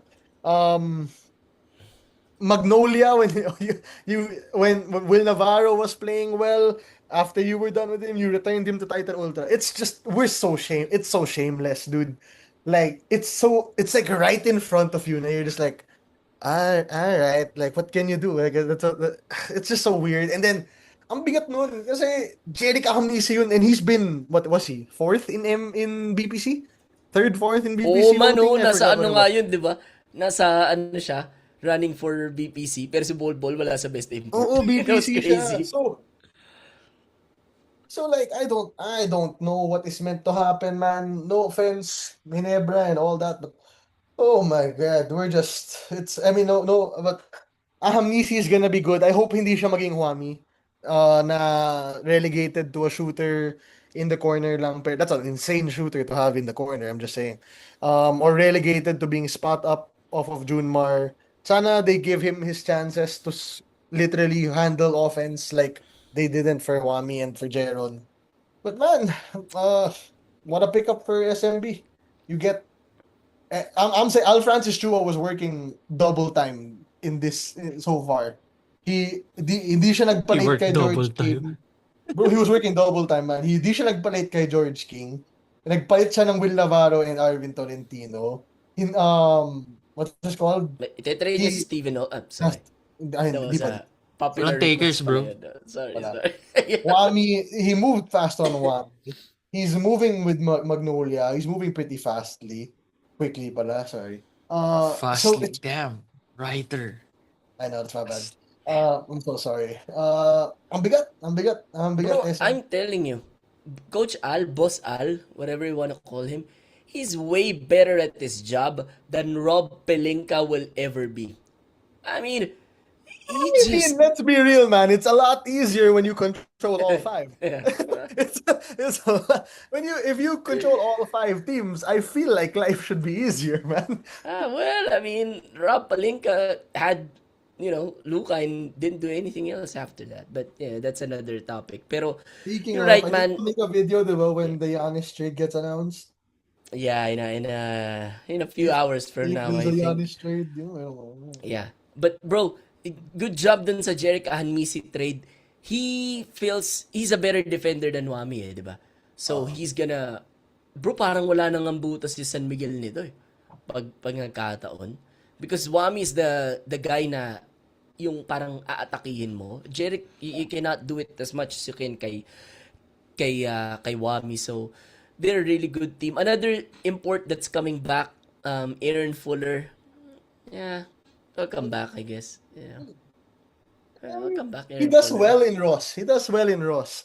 Speaker 2: Magnolia, when Will Navarro was playing well, after you were done with him, you returned him to Titan Ultra. It's just it's so shameless, dude. Like it's like right in front of you, and you're just like, all right, like what can you do? Like it's just so weird. And then ang bigat nun kasi Jerick Ahamnisi yun, and he's been, what was he? Fourth in BPC? Third, fourth in BPC?
Speaker 3: Oo man,
Speaker 2: voting? I
Speaker 3: nasa
Speaker 2: forgot
Speaker 3: ano
Speaker 2: what it
Speaker 3: nga
Speaker 2: was.
Speaker 3: yun, di ba? Nasa ano siya, running for BPC, pero si Bol Bol wala sa best import.
Speaker 2: Oo,
Speaker 3: That was
Speaker 2: BPC
Speaker 3: crazy.
Speaker 2: siya. So like I don't know what is meant to happen, man. No offense, Ginebra and all that, but oh my god, no, but Ahamnisi is gonna be good. I hope hindi siya maging Huami. Na relegated to a shooter in the corner lang. Pero that's an insane shooter to have in the corner, I'm just saying. Or relegated to being spot up off of Junmar. Sana they give him his chances to literally handle offense like they didn't for Wami and for Jeron. But man, what a pickup for SMB. You get I'm saying Al Francis Chua was working double time in this so far. Hindi siya nagpalit
Speaker 1: worked
Speaker 2: kay
Speaker 1: double
Speaker 2: George
Speaker 1: time.
Speaker 2: King. Bro, he was working double time, man. Hindi siya nagpalit kay George King. Nagpalit siya ng Will Navarro and Arvin Tolentino. What's this called?
Speaker 3: Itetrade niya si Steven sorry.
Speaker 2: Ay,
Speaker 3: That
Speaker 2: hindi
Speaker 3: was
Speaker 2: pa.
Speaker 3: a popular
Speaker 1: Walang takers,
Speaker 3: request
Speaker 1: bro.
Speaker 3: pala yun. Sorry,
Speaker 2: Wala.
Speaker 3: sorry.
Speaker 2: Wami, he moved fast on Wami. He's moving with Magnolia. He's moving pretty quickly pala, sorry. So
Speaker 1: Fastly,
Speaker 2: it's,
Speaker 1: damn. Writer.
Speaker 2: I know, it's my bad. I'm so sorry. Ang bigat.
Speaker 3: Bro,
Speaker 2: SM.
Speaker 3: I'm telling you, Coach Al, Boss Al, whatever you want to call him, he's way better at this job than Rob Pelinka will ever be. I mean, he just...
Speaker 2: Let's be real, man. It's a lot easier when you control all five.
Speaker 3: Yeah.
Speaker 2: it's a lot. If you control all five teams, I feel like life should be easier, man.
Speaker 3: Well, I mean, Rob Pelinka had, Luka and didn't do anything else after that. But yeah, that's another topic. Pero
Speaker 2: Speaking
Speaker 3: you're
Speaker 2: of,
Speaker 3: right,
Speaker 2: I
Speaker 3: man.
Speaker 2: need to make a video, diba, when the Giannis trade gets announced.
Speaker 3: Yeah, in a few hours from now, I
Speaker 2: The
Speaker 3: think.
Speaker 2: Giannis trade, I don't know.
Speaker 3: Yeah. But bro, good job dun sa Jerick Ahanmisi trade. He's a better defender than Wami, di ba? So he's gonna, bro, parang wala nang ambutas si San Miguel nito eh. Pag nagkataon. Because Wami is the guy na yung parang aatakihin mo. Jerick, you cannot do it as much as you can kay Wami. So they're a really good team. Another import that's coming back, Aaron Fuller. Yeah, welcome back, I guess. Yeah. Welcome back, Aaron
Speaker 2: He does
Speaker 3: Fuller.
Speaker 2: well in Ross.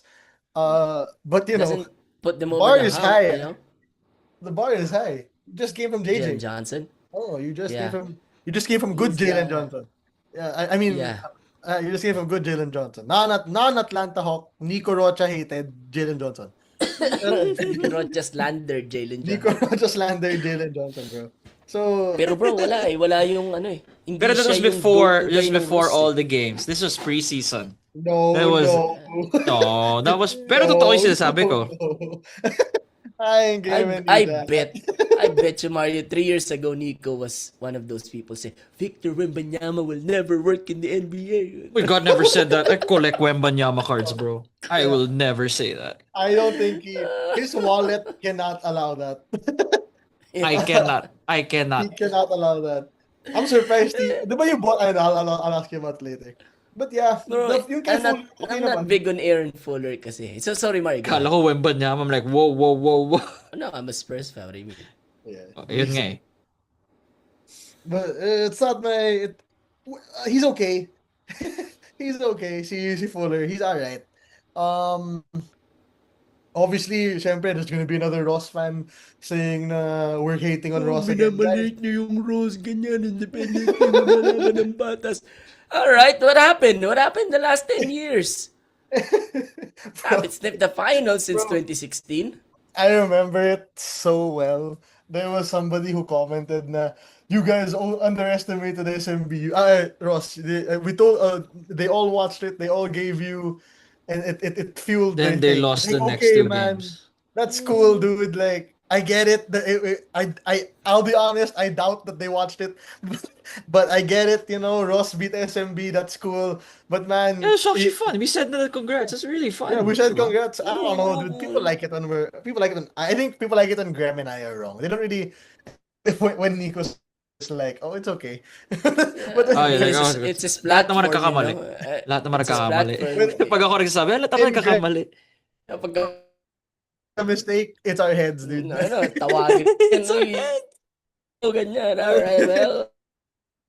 Speaker 2: But
Speaker 3: Doesn't put them
Speaker 2: the
Speaker 3: over
Speaker 2: bar
Speaker 3: the
Speaker 2: is
Speaker 3: hump,
Speaker 2: high. The bar is high. You just gave him
Speaker 3: Jalen
Speaker 2: JJ.
Speaker 3: Johnson.
Speaker 2: Oh, you just
Speaker 3: Yeah.
Speaker 2: gave him You just came from good
Speaker 3: He's,
Speaker 2: Jalen Johnson. Yeah, I mean,
Speaker 3: Yeah.
Speaker 2: you just came from good Jalen Johnson. Non-Atlanta Hawk, Nico Rocha hated Jalen Johnson.
Speaker 3: Nico Rocha slandered Jalen
Speaker 2: Nico
Speaker 3: Johnson.
Speaker 2: Rocha slandered Jalen Johnson, bro. So,
Speaker 3: Pero bro, wala eh. Wala yung ano eh. Hindi
Speaker 1: Pero that
Speaker 3: siya
Speaker 1: was
Speaker 3: yung
Speaker 1: before,
Speaker 3: go-to
Speaker 1: just
Speaker 3: guy ng
Speaker 1: before
Speaker 3: Ross
Speaker 1: all
Speaker 3: eh.
Speaker 1: the games. This was preseason.
Speaker 2: no,
Speaker 1: That was,
Speaker 2: no.
Speaker 1: no, that was, pero totoo yung sinasabi ko.
Speaker 2: No. I ain't giving
Speaker 3: I
Speaker 2: you that.
Speaker 3: I bet you Mario 3 years ago Nico was one of those people say Victor Wembanyama will never work in the NBA.
Speaker 1: My God never said that. I collect Wembanyama cards, bro. I will never say that.
Speaker 2: I don't think his wallet cannot allow that.
Speaker 1: I cannot. I
Speaker 2: He
Speaker 1: cannot.
Speaker 2: cannot allow that. I'm surprised di ba you bought, I'll ask you about later. But yeah,
Speaker 3: Bro,
Speaker 2: yung kay Full, okay
Speaker 3: I'm not
Speaker 2: naman.
Speaker 3: big on Aaron Fuller kasi. So sorry Mario. go
Speaker 1: Kala
Speaker 3: ahead.
Speaker 1: ko Wembanyama. I'm like, whoa, whoa, whoa, whoa.
Speaker 3: No, I'm a Spurs fan. What do you mean?
Speaker 2: Yeah.
Speaker 1: Oh, yun nga eh.
Speaker 2: But it's not he's okay. He's okay. Si Fuller, he's alright. Obviously, syempre, there's gonna be another Ross fan saying na we're hating on Ross again. Guys,
Speaker 3: niyo yung Rose, ganyan, independent team na malaman ng batas. Alright, what happened? What happened the last 10 years? Haven't sniffed the finals since 2016.
Speaker 2: I remember it so well. There was somebody who commented na you guys all underestimated SMBU. Ross, they all watched it. They all gave you, and it fueled
Speaker 1: Then
Speaker 2: their
Speaker 1: they
Speaker 2: take.
Speaker 1: lost
Speaker 2: Like,
Speaker 1: the next
Speaker 2: okay,
Speaker 1: two
Speaker 2: man,
Speaker 1: games.
Speaker 2: that's cool, dude. Like, I get it. I'll be honest. I doubt that they watched it, but I get it. You know, Ross beat SMB. That's cool. But man,
Speaker 1: Yeah, it's actually fun. We said that congrats. It's really fun.
Speaker 2: yeah, we said
Speaker 1: Diba?
Speaker 2: congrats. I don't know, dude. People like it I think people like it when Graham and I are wrong. They don't really when Nico's like, oh, it's okay. But
Speaker 1: Oh, yeah,
Speaker 3: It's,
Speaker 1: like,
Speaker 3: it's his
Speaker 1: lahat naman
Speaker 3: platform,
Speaker 1: nagkakamali.
Speaker 3: you know?
Speaker 1: Lahat naman
Speaker 3: It's his
Speaker 1: nagkakamali.
Speaker 3: platform.
Speaker 1: Pag ako nagsasabi, lahat naman nagkakamali.
Speaker 3: Kapag
Speaker 2: a mistake, it's our heads, dude.
Speaker 3: tawagin. So, ganyan. Alright, well,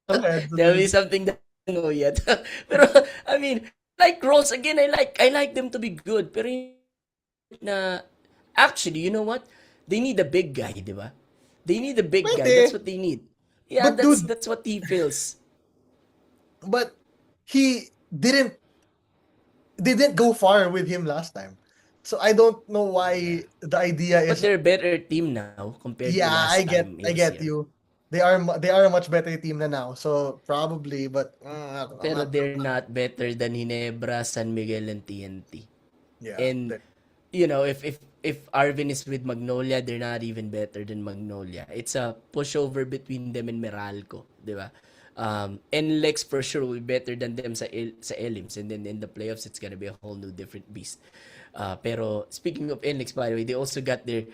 Speaker 2: Our heads,
Speaker 3: there'll
Speaker 2: dude.
Speaker 3: be something that I don't know yet. Pero, I mean, like Rose, again, I like them to be good. Pero na, actually, you know what? They need a big guy, di ba? They need a big guy.
Speaker 2: Pwede.
Speaker 3: That's what they need. Yeah,
Speaker 2: But dude-
Speaker 3: that's what he feels.
Speaker 2: But he didn't. They didn't go far with him last time, so I don't know why the idea
Speaker 3: But
Speaker 2: is.
Speaker 3: they're a better team now compared to
Speaker 2: Yeah,
Speaker 3: last
Speaker 2: I get,
Speaker 3: time.
Speaker 2: I get you. They are a much better team na now, so probably. But
Speaker 3: Pero they're not better than Ginebra, San Miguel, and TNT.
Speaker 2: yeah,
Speaker 3: And you know, if Arvin is with Magnolia, they're not even better than Magnolia. It's a pushover between them and Meralco, di ba? And Lex for sure will be better than them sa Elims, and then in the playoffs it's gonna be a whole new different beast. Pero speaking of NLEX, by the way, they also got their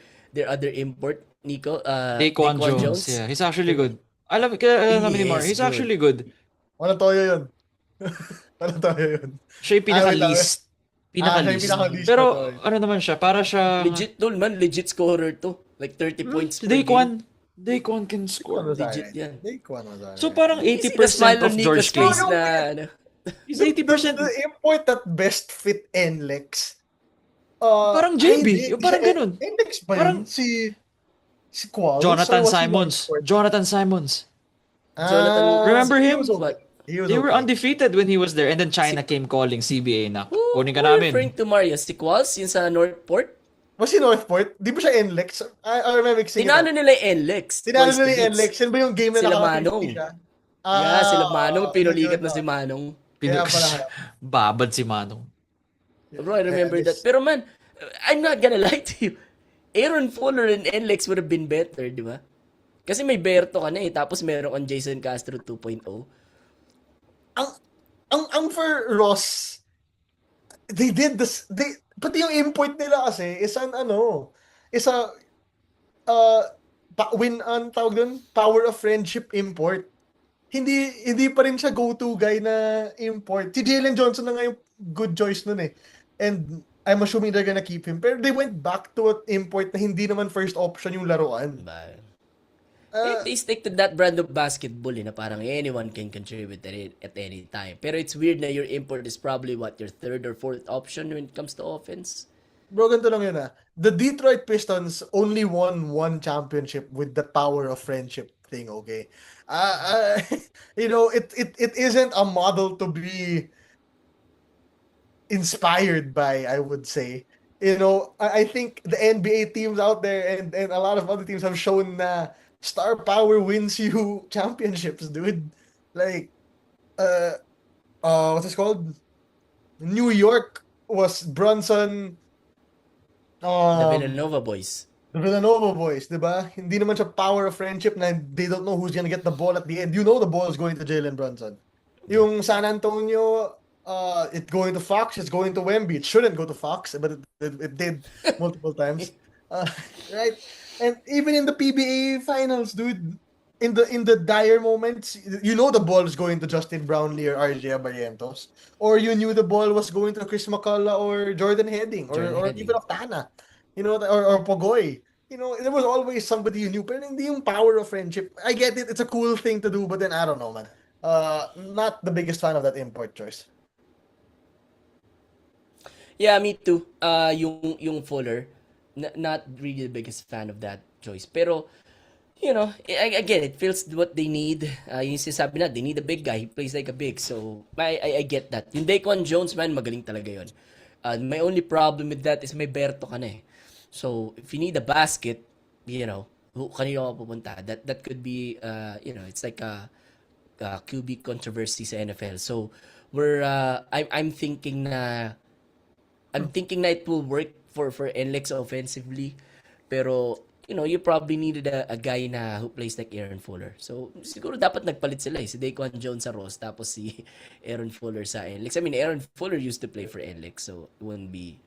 Speaker 3: other import, Nico.
Speaker 1: Daquan Jones. Yeah, he's actually good. I love ni Mar.
Speaker 3: He is
Speaker 1: He's
Speaker 3: good.
Speaker 1: actually good.
Speaker 2: Wala toyo yun. Wala toyo yun.
Speaker 1: Siya yung pinaka-least.
Speaker 2: siya yung
Speaker 1: Pinaka-least.
Speaker 2: pinaka-least
Speaker 1: Pero
Speaker 2: na to eh.
Speaker 1: ano naman siya, para siya...
Speaker 3: Legit tol man, legit scorer to. Like 30 points per game.
Speaker 1: Daquan can
Speaker 2: Daquan
Speaker 1: score.
Speaker 2: was
Speaker 3: Legit
Speaker 2: alright.
Speaker 3: yan.
Speaker 2: Daquan was alright.
Speaker 1: So parang
Speaker 3: You see the smile
Speaker 1: 80%
Speaker 3: on
Speaker 1: of
Speaker 3: Nico's
Speaker 1: George
Speaker 3: face
Speaker 1: Clay.
Speaker 3: na ano.
Speaker 1: He's 80%.
Speaker 2: The import that best fit NLEX.
Speaker 1: Parang JB, yung parang ganun.
Speaker 2: NLEX ba
Speaker 1: Parang-
Speaker 2: yun? Si Qual?
Speaker 1: Jonathan
Speaker 2: Or was he
Speaker 1: Simons.
Speaker 2: Northport?
Speaker 1: Jonathan Simons.
Speaker 3: Jonathan-
Speaker 1: Remember
Speaker 2: he
Speaker 1: him?
Speaker 2: was okay. He was
Speaker 1: They were
Speaker 2: okay.
Speaker 1: undefeated when he was there, and then China came calling CBA na,
Speaker 3: Who
Speaker 1: kunin ka
Speaker 3: are you
Speaker 1: namin.
Speaker 3: referring to Mario? Si Quals, yung sa Northport?
Speaker 2: Was he Northport? Di ba siya NLEX? I remember mixing
Speaker 3: Tinalo
Speaker 2: it up.
Speaker 3: nila yung NLEX.
Speaker 2: Tinalo
Speaker 3: Twice
Speaker 2: nila
Speaker 3: the
Speaker 2: yung
Speaker 3: hits.
Speaker 2: NLEX. Yan ba yung game na
Speaker 3: Sila
Speaker 2: naka-50
Speaker 3: Manong.
Speaker 2: siya?
Speaker 3: Yeah, sila Manong. Pinulikat
Speaker 2: yun,
Speaker 3: na si Manong.
Speaker 2: Kaya
Speaker 1: Pinuks.
Speaker 2: pala.
Speaker 1: Babad si Manong.
Speaker 3: Bro, I remember
Speaker 2: Yeah,
Speaker 3: that. Pero man, I'm not gonna lie to you. Aaron Fuller and NLEX would have been better, di ba? Kasi may Berto ka na eh, tapos meron kang Jason Castro 2.0.
Speaker 2: Ang for Ross, they did this, pati yung import nila kasi is an tawag dun, power of friendship import. Hindi pa rin siya go-to guy na import. Si Jalen Johnson na nga yung good choice nun eh. And I'm assuming they're gonna keep him. Pero they went back to an import na hindi naman first option yung laruan.
Speaker 3: Diba?
Speaker 2: Uh,
Speaker 3: They stick to that brand of basketball na parang anyone can contribute at any time. Pero it's weird na your import is probably what, your third or fourth option when it comes to offense?
Speaker 2: Bro, ganito lang yun ah. The Detroit Pistons only won one championship with the power of friendship thing, okay? It isn't a model to be inspired by, I would say. I think the NBA teams out there and a lot of other teams have shown na star power wins you championships, dude. Like, uh, what's this called? New York was Brunson,
Speaker 3: The
Speaker 2: um,
Speaker 3: Villanova boys.
Speaker 2: the Villanova boys, di ba? Hindi naman siya power of friendship na they don't know who's gonna get the ball at the end. You know the ball is going to Jalen Brunson. Yung San Antonio, it going to Fox, it's going to Wemby. It shouldn't go to Fox, but it did multiple times. Uh, right? And even in the PBA finals, dude, in the dire moments, you know the ball is going to Justin Brownlee or RJ Barrientos. Or you knew the ball was going to Chris McCullough or Jordan Heading or
Speaker 3: Heading.
Speaker 2: even Octana. Or Pogoy. There was always somebody you knew, pero hindi yung power of friendship. I get it, it's a cool thing to do, but then I don't know, man. Not the biggest fan of that import choice.
Speaker 3: Yeah, me too. Yung Fuller, not really the biggest fan of that choice. Pero, again, it feels what they need. Yung sinasabi na, they need a big guy. He plays like a big. So, I get that. Yung Daquan Jones, man, magaling talaga yun. My only problem with that is may Berto ka na eh. So, if you need a basket, kanino ka pupunta? That could be, it's like a QB controversy sa NFL. So, I'm thinking na it will work for NLEX offensively. Pero, you probably needed a guy who plays like Aaron Fuller. So, siguro dapat nagpalit sila eh. Si Daquan Jones sa Ross, tapos si Aaron Fuller sa NLEX. I mean, Aaron Fuller used to play for NLEX, so it wouldn't be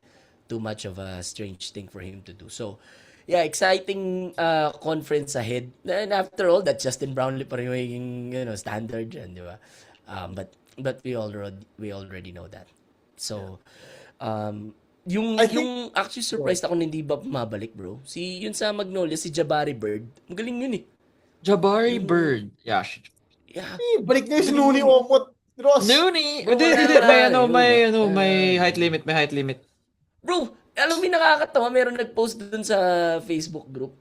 Speaker 3: too much of a strange thing for him to do. So, yeah, exciting conference ahead. And after all, that Justin Brownlee pa rin yung standard dyan, di ba? But we already know that. So, yung actually surprised ako na hindi ba bumabalik, bro. Yun sa Magnolia, si Jabari Bird. Magaling yun eh.
Speaker 1: Jabari Bird. Yeah.
Speaker 3: Yeah.
Speaker 2: Balik niya si Nuni Omot. Ross.
Speaker 1: Nuni!
Speaker 3: Bro,
Speaker 1: Hindi.
Speaker 3: wala.
Speaker 1: May height limit.
Speaker 3: Bro, alam mo yung nakakatawa, meron nag-post dun sa Facebook group.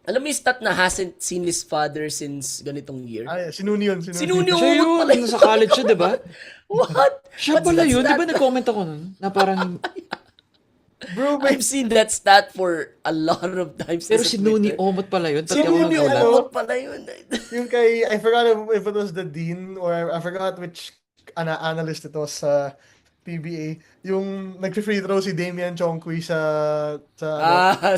Speaker 3: Alam mo yung stat na hasn't seen his father since ganitong year?
Speaker 2: Si Nuni yun.
Speaker 3: Si Nuni
Speaker 1: Siya
Speaker 3: Umut pala
Speaker 1: yun. Sa college siya, di ba?
Speaker 3: What?
Speaker 1: Siya
Speaker 3: What's
Speaker 1: pala
Speaker 3: that
Speaker 1: yun. Di
Speaker 3: stat?
Speaker 1: ba nag-comment ako nun? Na parang,
Speaker 2: Bro,
Speaker 3: I've seen that stat for a lot of times.
Speaker 1: pero
Speaker 3: sa
Speaker 1: si Nuni
Speaker 3: Twitter.
Speaker 1: Omot pala yun.
Speaker 2: Si
Speaker 1: Pati ako
Speaker 2: Nuni
Speaker 1: nagulat.
Speaker 2: Omot.
Speaker 3: Umut pala yun.
Speaker 2: yung I forgot if it was the dean or I forgot which analyst it was sa PBA. Yung nag-free throw si Damian Chongqui sa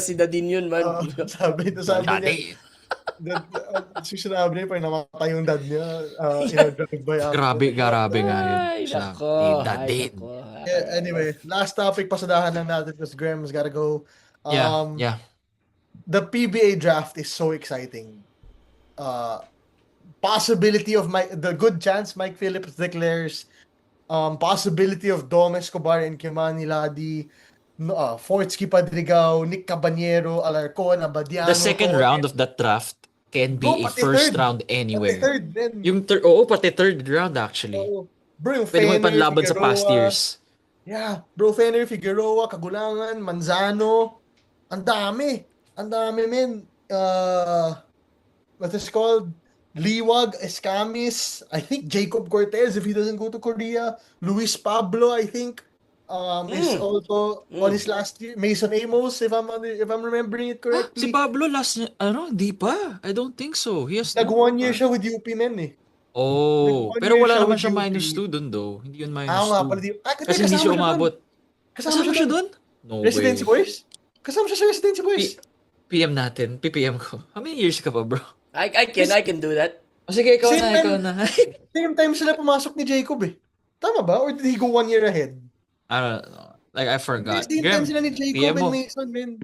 Speaker 3: Si Dadin yun, man.
Speaker 2: sabi niya,
Speaker 1: Dati.
Speaker 2: sinabi niya, parang namatay yung dad niya. Drive by after.
Speaker 1: Grabe nga yun.
Speaker 3: Ay,
Speaker 1: Siya.
Speaker 3: nako.
Speaker 1: Dadin.
Speaker 2: Yeah, anyway, last topic, pasadahan lang natin because Graham's gotta go.
Speaker 1: Yeah.
Speaker 2: The PBA draft is so exciting. Possibility of the good chance Mike Phillips declares. Possibility of Dom Escobar and Kimani Ladi, Fortsky Padrigao, Nick Caballero, Alarcon, Abadiano.
Speaker 1: The second round of that draft can be a
Speaker 2: pati
Speaker 1: first
Speaker 2: third.
Speaker 1: round anywhere.
Speaker 2: Pati third, then.
Speaker 1: Pati third round actually.
Speaker 2: Bro, yung
Speaker 1: Pwede mo
Speaker 2: Fener,
Speaker 1: ipanlaban sa
Speaker 2: Figueroa.
Speaker 1: past years.
Speaker 2: Yeah, bro, Fener, Figueroa, Kagulangan, Manzano. Ang dami, men. What is called? Liwag, Escamis, I think Jacob Cortez if he doesn't go to Korea. Luis Pablo, I think, is also on his last year. Mason Amos, if I'm remembering it
Speaker 1: Si
Speaker 2: correctly.
Speaker 1: Pablo hindi pa. I don't think so. He has
Speaker 2: Nag 1 year siya with UP men eh.
Speaker 1: Oh,
Speaker 2: Nag-1
Speaker 1: pero
Speaker 2: year
Speaker 1: wala
Speaker 2: siya
Speaker 1: naman
Speaker 2: with
Speaker 1: siya
Speaker 2: UP.
Speaker 1: minus 2 dun though. Hindi yun minus
Speaker 2: Ah, nga
Speaker 1: 2.
Speaker 2: pala.
Speaker 1: Kasi hindi siya umabot.
Speaker 2: Kasama siya doon.
Speaker 1: No way.
Speaker 2: Residency Boys? Kasama siya sa Residency Boys.
Speaker 1: PM natin. PPM ko. How many years ka pa, bro?
Speaker 3: I can do that.
Speaker 1: O sige, ikaw
Speaker 2: Same
Speaker 1: na.
Speaker 2: Same time sila pumasok ni Jacob eh. Tama ba? Or did he go 1 year ahead?
Speaker 1: I don't know. Like, I forgot.
Speaker 2: Same time sila ni Jacob
Speaker 1: PM
Speaker 2: and
Speaker 1: mo.
Speaker 2: Mason, man.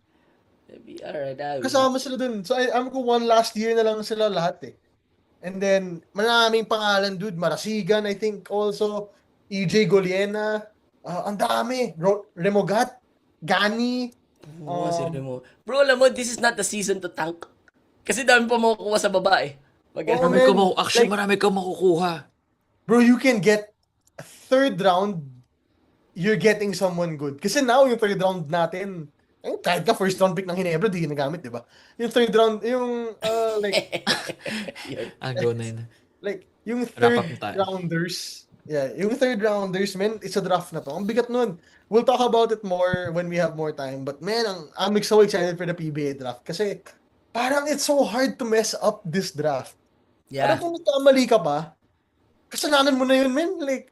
Speaker 3: Maybe, alright. I will.
Speaker 2: Kasama sila dun. So, I'm ko one last year na lang sila lahat eh. And then, maraming pangalan, dude. Marasigan, I think, also. EJ Goliena. Ang dami. Remogat. Gani.
Speaker 3: Oo, si Remo. Bro, alam mo, this is not the season to tank. Kasi dami pa makukuha sa babae.
Speaker 2: Oh, man.
Speaker 1: Actually, marami ka makukuha.
Speaker 2: Bro, you can get third round you're getting someone good. Kasi now, yung third round natin, kahit ka first round pick ng Hinebra, di ginagamit, di ba? Yung third round, yung, like,
Speaker 3: Yun.
Speaker 1: Go na yun.
Speaker 2: like, yung
Speaker 1: Wrap up
Speaker 2: third
Speaker 1: na tayo.
Speaker 2: rounders, yung third rounders, man, it's a draft na to. Ang bigat nun. We'll talk about it more when we have more time. But man, I'm so excited for the PBA draft. Kasi, parang it's so hard to mess up this draft.
Speaker 3: Yeah.
Speaker 2: Parang kung nagkamali ka pa, kasalanan mo na yun, man. Like,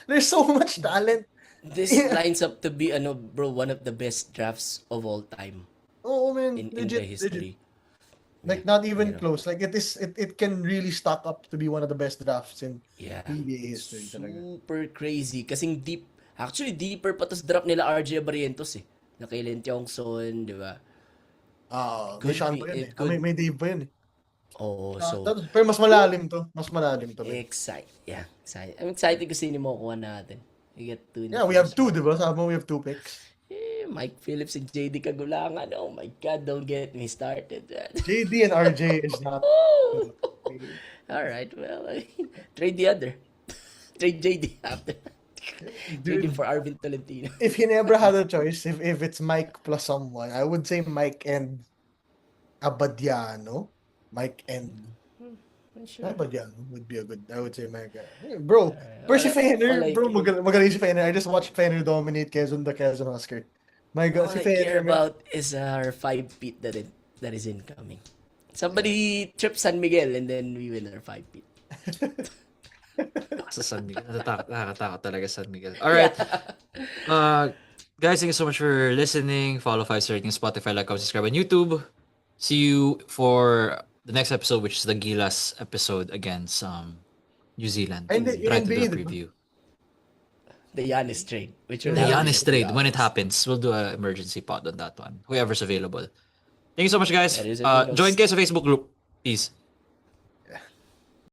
Speaker 2: there's so much talent.
Speaker 3: This lines up to be, bro, one of the best drafts of all time
Speaker 2: Oo, man.
Speaker 3: in
Speaker 2: Legit,
Speaker 3: the history.
Speaker 2: Like, not even
Speaker 3: You know.
Speaker 2: close. Like, it can really stack up to be one of the best drafts in
Speaker 3: Yeah.
Speaker 2: PBA history talaga.
Speaker 3: Super crazy. Kasing deep. Actually, deeper pa tos drop nila RJ Barrientos eh. Na kay Len Tiongson, di ba?
Speaker 2: May
Speaker 3: Could
Speaker 2: Sean
Speaker 3: be,
Speaker 2: pa yun
Speaker 3: it
Speaker 2: eh.
Speaker 3: could-
Speaker 2: May Dave pa yun eh.
Speaker 3: Oo, so...
Speaker 2: Pero mas malalim to. Mas malalim to. man.
Speaker 3: Excited. I'm excited kasi ni mo kuha natin. We get two. in the
Speaker 2: Yeah, we have
Speaker 3: first
Speaker 2: two, di ba? Sabi mo, we have two picks.
Speaker 3: Mike Phillips and JD Kagulangan. Oh my God, don't get me started.
Speaker 2: JD and RJ is not...
Speaker 3: Alright, well, I mean, trade the other. Trade JD after. Trade him for Arvin Tolentino.
Speaker 2: If he never had a choice, if it's Mike plus someone, I would say Mike and Abadiano. Mike and
Speaker 3: Sure.
Speaker 2: Abadiano would be a good... I would say Mike. Bro, where's si
Speaker 3: all
Speaker 2: Fener?
Speaker 3: I
Speaker 2: Bro,
Speaker 3: care-
Speaker 2: magaling si Fener. I just watched Fener dominate Quezon, the Quezon Husker. My God,
Speaker 3: All
Speaker 2: si
Speaker 3: I care
Speaker 2: Fener. man.
Speaker 3: about is our 5-peat that is incoming. Somebody trips San Miguel and then we win our 5-peat.
Speaker 1: Sa San Miguel. Nakakatakot talaga San Miguel. Alright. Guys, thank you so much for listening. Follow 5 Star Rating, Spotify, like, comment, subscribe on YouTube. See you for the next episode, which is the Gilas episode against New Zealand.
Speaker 2: And the
Speaker 1: Try to do a
Speaker 2: NBA, diba?
Speaker 1: preview.
Speaker 3: The Giannis trade. Which will
Speaker 1: The
Speaker 3: happen.
Speaker 1: Giannis trade, when it happens, we'll do an emergency pod on that one. Whoever's available. Thank you so much, guys.
Speaker 3: That is available.
Speaker 1: Join kayo sa Facebook group. Peace.